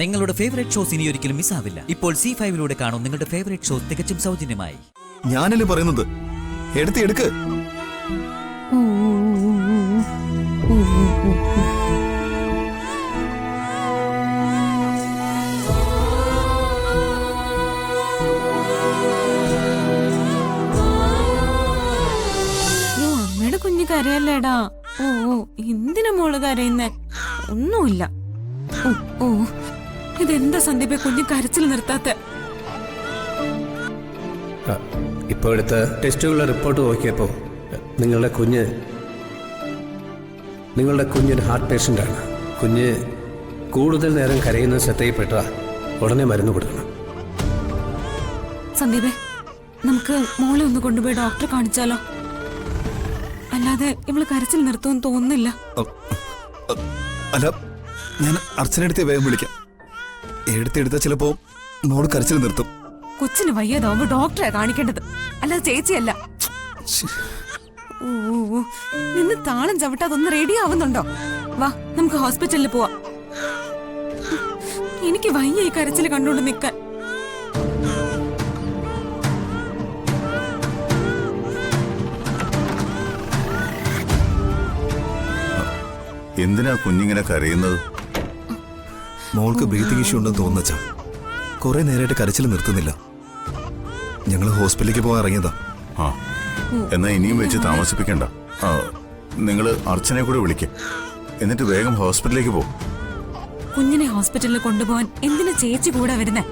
നിങ്ങളുടെ favourite shows ഇനി ഒരിക്കലും മിസ്സാവില്ല. ഇപ്പോൾ C5 കാണും നിങ്ങളുടെ ഫേവറേറ്റ് ഷോസ് തികച്ചും സൗജന്യമായി. ഞാനല്ലേ പറയുന്നത്, എടുക്ക്. അമ്മയുടെ കുഞ്ഞു കരയല്ലേടാ. ഓ എന്തിനാ മോള് കരയുന്നേ? ഒന്നുമില്ല. ഓ ഇതെന്താ സന്ദീപെ കുഞ്ഞു കരച്ചിൽ നിർത്താത്ത? ഇപ്പോൾ എടുത്ത ടെസ്റ്റുകളുടെ റിപ്പോർട്ട് നോക്കിയപ്പോൾ നിങ്ങളുടെ കുഞ്ഞൊരു ഹാർട്ട് പേഷ്യൻ്റാണ്. കുഞ്ഞ് കൂടുതൽ നേരം കരയുന്ന ശ്രദ്ധയിൽപ്പെട്ട ഉടനെ മരുന്ന് കൊടുക്കണം. സന്ദീപെ, നമുക്ക് മോളെ ഒന്ന് കൊണ്ടുപോയി ഡോക്ടറെ കാണിച്ചാലോ? അല്ലാതെ ഇവള് കരച്ചിൽ നിർത്തുമെന്ന് തോന്നുന്നില്ല. അല്ല, ഞാൻ അർച്ചനടുത്ത് വേഗം വിളിക്കാം. എടുത്ത ചിലപ്പോ മോള് കരച്ചിൽ നിർത്തും. കൊച്ചിന് വയ്യാതാവുമ്പോ ഡോക്ടറെ കാണിക്കേണ്ടത്, അല്ലാതെ ചേച്ചിയല്ല. നിന്ന് താളം ചവിട്ടാതെ ഒന്ന് റെഡി ആവുന്നുണ്ടോ? വാ, നമുക്ക് ഹോസ്പിറ്റലിൽ പോവാം. എനിക്ക് വയ്യ ഈ കരച്ചിൽ കണ്ടുകൊണ്ട് നിൽക്കാൻ. എന്തിനാ കുഞ്ഞിങ്ങനെ കരയുന്നത്? മോൾക്ക് ബ്രീത്തിങ് ഇഷ്യൂ ഉണ്ടെന്ന് തോന്നുന്നച്ചാ. കുറെ നേരമായിട്ട് കരച്ചിൽ നിർത്തുന്നില്ല. ഞങ്ങള് ഹോസ്പിറ്റലിലേക്ക് പോകാൻ ഇറങ്ങിയതാ. ആ, എന്നാ ഇനിയും വെച്ച് താമസിപ്പിക്കണ്ട. നിങ്ങള് അർച്ചനെ കൂടെ വിളിക്ക, എന്നിട്ട് വേഗം ഹോസ്പിറ്റലിലേക്ക് പോ. കുഞ്ഞിനെ ഹോസ്പിറ്റലിൽ കൊണ്ടുപോകാൻ എന്തിനാ ചേച്ചി കൂടെ വരുന്നേ?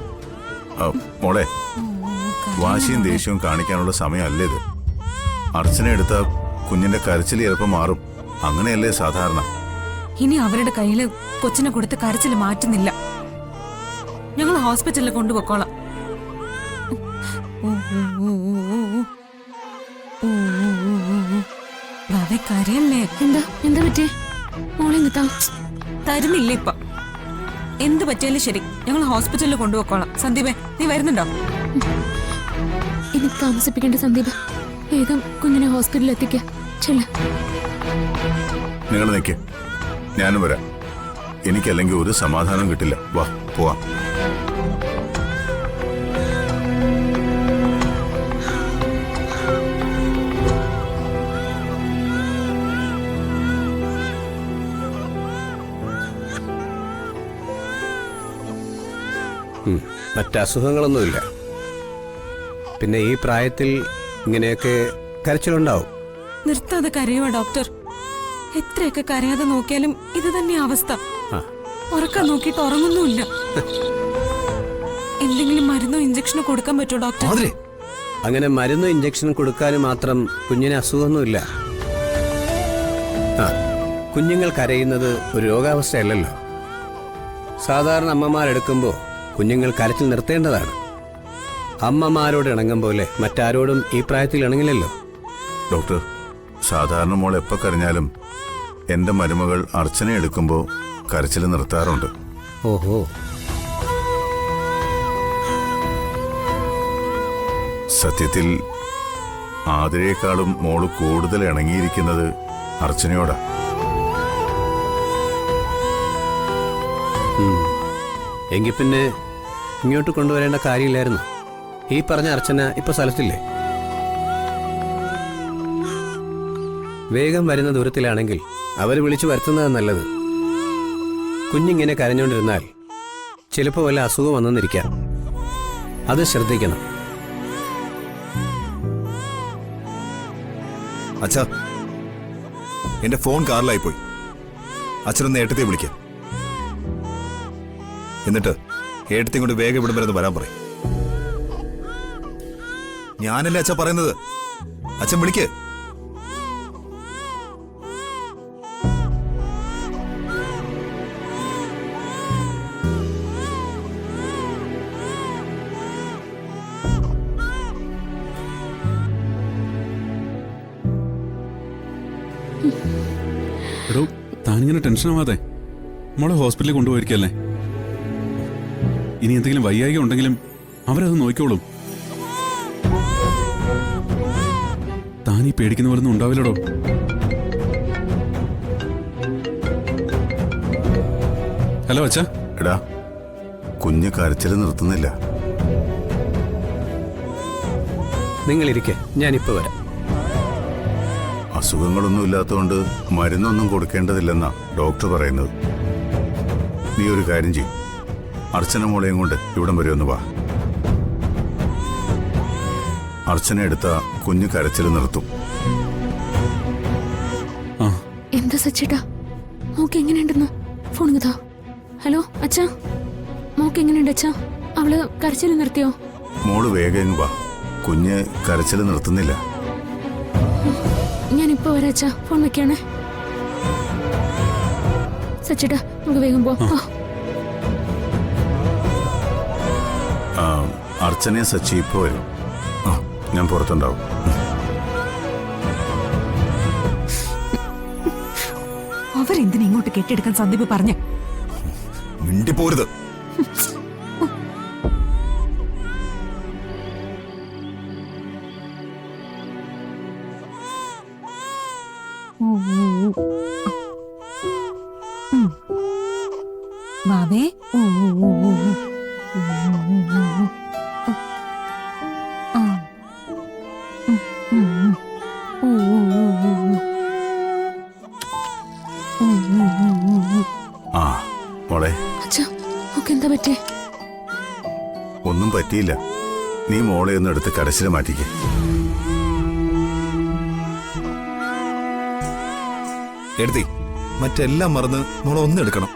മോളെ, വാശിയും ദേഷ്യവും കാണിക്കാനുള്ള സമയമല്ലേ ഇത്. അർച്ചന എടുത്ത കുഞ്ഞിന്റെ കരച്ചിൽ ചിലപ്പോൾ മാറും. അങ്ങനെയല്ലേ സാധാരണ. ഇനി അവരുടെ കയ്യില് കൊച്ചിനെ കൊടുത്ത് കരച്ചിൽ മാറ്റുന്നില്ല. ഞങ്ങൾ ഹോസ്പിറ്റലിൽ കൊണ്ടുപോയിക്കോളാം. കരയല്ലേ? എന്താ പറ്റിയേ? മോളെ തരുന്നില്ല ഇപ്പൊ. എന്ത് പറ്റിയാലും ശരി, ഞങ്ങൾ ഹോസ്പിറ്റലിൽ കൊണ്ടുപോയിക്കോളാം. സന്ദീപേ, നീ വരുന്നുണ്ടോ? ഇനി താമസിപ്പിക്കേണ്ട സന്ദീപ്, വേഗം കുഞ്ഞിനെ ഹോസ്പിറ്റലിൽ എത്തിക്ക. ചെല്ല. നിങ്ങൾ നിൽക്കേ, ഞാനും വരാം. എനിക്കല്ലെങ്കിൽ ഒരു സമാധാനം കിട്ടില്ല. വാ, പോവാം. മറ്റസുഖങ്ങളൊന്നുമില്ല. പിന്നെ ഈ പ്രായത്തിൽ ഇങ്ങനെയൊക്കെ കരച്ചിലുണ്ടാവും. നിർത്താതെ കരയുവാ ഡോക്ടർ. എത്രയൊക്കെ കരയാതെ നോക്കിയാലും ഇത് തന്നെ അവസ്ഥ. ഉറക്കം നോക്കിയിട്ട് ഉറങ്ങുന്നുമില്ല. എന്തെങ്കിലും മരുന്നോ ഇഞ്ചക്ഷനോ കൊടുക്കാൻ പറ്റുമോ ഡോക്ടർ? അങ്ങനെ മരുന്നോ ഇഞ്ചക്ഷനും കൊടുക്കാനും മാത്രം കുഞ്ഞിന് അസുഖമൊന്നുമില്ല. കുഞ്ഞുങ്ങൾ കരയുന്നത് ഒരു രോഗാവസ്ഥയല്ലല്ലോ. സാധാരണ അമ്മമാരെടുക്കുമ്പോൾ കുഞ്ഞുങ്ങൾ കരച്ചിൽ നിർത്തേണ്ടതാണ്. അമ്മമാരോട് ഇണങ്ങും പോലെ മറ്റാരോടും ഈ പ്രായത്തിൽ ഇണങ്ങില്ലല്ലോ. ഡോക്ടർ, സാധാരണ മോൾ എപ്പോൾ കരഞ്ഞാലും എൻ്റെ മരുമകൾ അർച്ചന എടുക്കുമ്പോൾ കരച്ചിൽ നിർത്താറുണ്ട്. ഓഹോ. സത്യത്തിൽ ആതിരേക്കാളും മോള് കൂടുതൽ ഇണങ്ങിയിരിക്കുന്നത് അർച്ചനയോടാ. എങ്കിൽ പിന്നെ ഇങ്ങോട്ട് കൊണ്ടുവരേണ്ട കാര്യമില്ലായിരുന്നു. ഈ പറഞ്ഞ അർച്ചന ഇപ്പൊ സ്ഥലത്തില്ലേ? വേഗം വരുന്ന ദൂരത്തിലാണെങ്കിൽ അവർ വിളിച്ചു വരുത്തുന്നത് നല്ലത്. കുഞ്ഞിങ്ങനെ കരഞ്ഞോണ്ടിരുന്നാൽ ചിലപ്പോൾ വല്ല അസുഖം വന്നെന്നിരിക്കാം. അത് ശ്രദ്ധിക്കണം. അച്ഛാ, എന്റെ ഫോൺ കാറിലായി പോയി. അച്ഛനൊന്ന് ഏട്ടത്തെ വിളിക്കാം. എന്നിട്ട് ഏട്ടത്തെയും കൊണ്ട് വേഗം ഇവിടം വരെ വരാൻ പറയും. ഞാനല്ലേ അച്ഛൻ പറയുന്നത്. അച്ഛൻ വിളിക്ക്. എടോ, താനിങ്ങനെ ടെൻഷൻ ആവാതെ. മോളെ ഹോസ്പിറ്റലിൽ കൊണ്ടുപോയിരിക്കല്ലേ. ഇനി എന്തെങ്കിലും വയ്യായിക ഉണ്ടെങ്കിലും അവരത് നോക്കിക്കോളും. താനീ പേടിക്കുന്ന പോലൊന്നും ഉണ്ടാവില്ലടോ. ഹലോ അച്ഛാ. എടാ, കുഞ്ഞ് കരച്ചിൽ നിർത്തുന്നില്ല. നിങ്ങളിരിക്കെ ഞാനിപ്പോ വരാം. അസുഖങ്ങളൊന്നും ഇല്ലാത്തതുകൊണ്ട് മരുന്നൊന്നും കൊടുക്കേണ്ടതില്ലെന്നാ ഡോക്ടർ പറയുന്നത്. നീ ഒരു കാര്യം ചെയ്യും, അർച്ചന മോളെയും കൊണ്ട് ഇവിടം വരെ ഒന്ന് വാ. അർച്ചന എടുത്ത കുഞ്ഞ് കരച്ചിൽ നിർത്തും. എന്താ സച്ചേട്ടാ, മോക്ക് എങ്ങനെയുണ്ടെന്ന് ഫോൺ ഇതാ. ഹലോ അച്ഛാ, മോക്ക് എങ്ങനെയുണ്ട് അച്ഛാ? അവള് കരച്ചിൽ നിർത്തിയോ? മോള് വേഗം വാ, കുഞ്ഞ് കരച്ചിൽ നിർത്തുന്നില്ല. ഞാനിപ്പോ വരാം അച്ഛാ, ഫോൺ വെക്കാണേ. സച്ചേട്ടാ നമുക്ക് വേഗം പോ. അർച്ചനയെ സച്ചി ഇപ്പൊ വരും. ഞാൻ പുറത്തുണ്ടാവും. അവരെന്തിനാ ഇങ്ങോട്ട് കെട്ടിയെടുക്കാൻ സന്ദീപ് പറഞ്ഞ? മിണ്ടിപ്പോരുത്. ബാബേ ആ മോളെ, അച്ഛാ മോക്ക് എന്താ പറ്റേ? ഒന്നും പറ്റിയില്ല. നീ മോളെ ഒന്ന് എടുത്ത് കരച്ചിൽ മാറ്റിക്കേ. എടുത്തി മറ്റെല്ലാം മറന്ന് മോളെ ഒന്ന് എടുക്കണം.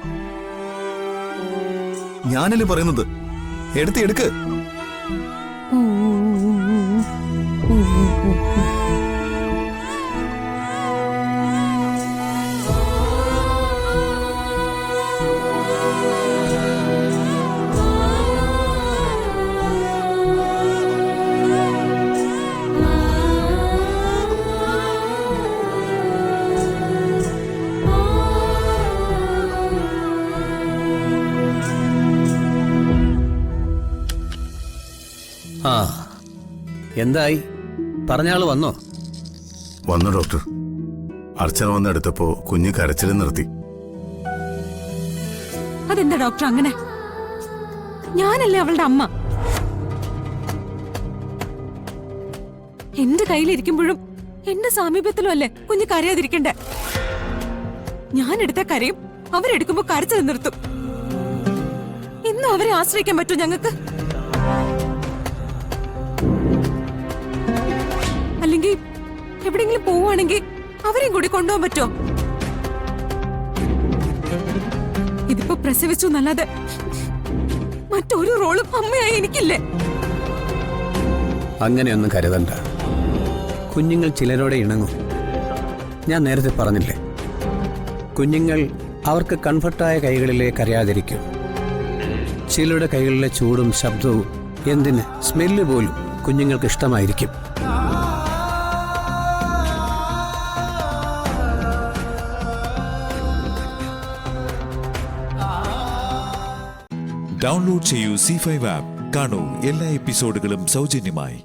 ഞാനല്ലേ പറയുന്നത്, എടുക്ക്. ആ എന്തായി? പറഞ്ഞാള് വന്നോ? വന്നു ഡോക്ടർ. അർച്ചന വന്നെടുത്തപ്പോ കുഞ്ഞ് കരച്ചിൽ നിർത്തി. അതെന്താ ഡോക്ടർ അങ്ങനെ? ഞാനല്ലേ അവളുടെ അമ്മ. എന്റെ കയ്യിലിരിക്കുമ്പോഴും എന്റെ സാമീപ്യത്തിലും അല്ലേ കുഞ്ഞ് കരയാതിരിക്കണ്ടേ? ഞാൻ എടുത്ത കരയും, അവരെടുക്കുമ്പോ കരച്ചിൽ നിർത്തും. ഇന്നും അവരെ ആശ്രയിക്കാൻ പറ്റും ഞങ്ങൾക്ക്? അല്ലെങ്കിൽ എവിടെയെങ്കിലും പോവുകയാണെങ്കിൽ അവരെയും കൂടി കൊണ്ടുപോകാൻ പറ്റുമോ? ഇതിപ്പോ പ്രസവിച്ചു എന്നല്ലാതെ മറ്റൊരു റോളും അമ്മയായി എനിക്കില്ലേ? അങ്ങനെയൊന്നും കരുതണ്ട. കുഞ്ഞുങ്ങൾ ചിലരോടെ ഇണങ്ങും. ഞാൻ നേരത്തെ പറഞ്ഞില്ലേ, കുഞ്ഞുങ്ങൾ അവർക്ക് കംഫർട്ടായ കൈകളിലെ കരയാതിരിക്കും. ചിലരുടെ കൈകളിലെ ചൂടും ശബ്ദവും, എന്തിന് സ്മെല്ല് പോലും കുഞ്ഞുങ്ങൾക്ക് ഇഷ്ടമായിരിക്കും. ഡൗൺലോഡ് ചെയ്യൂ C5 ആപ്പ്. കാണൂ എല്ലാ എപ്പിസോഡുകളും സൗജന്യമായി.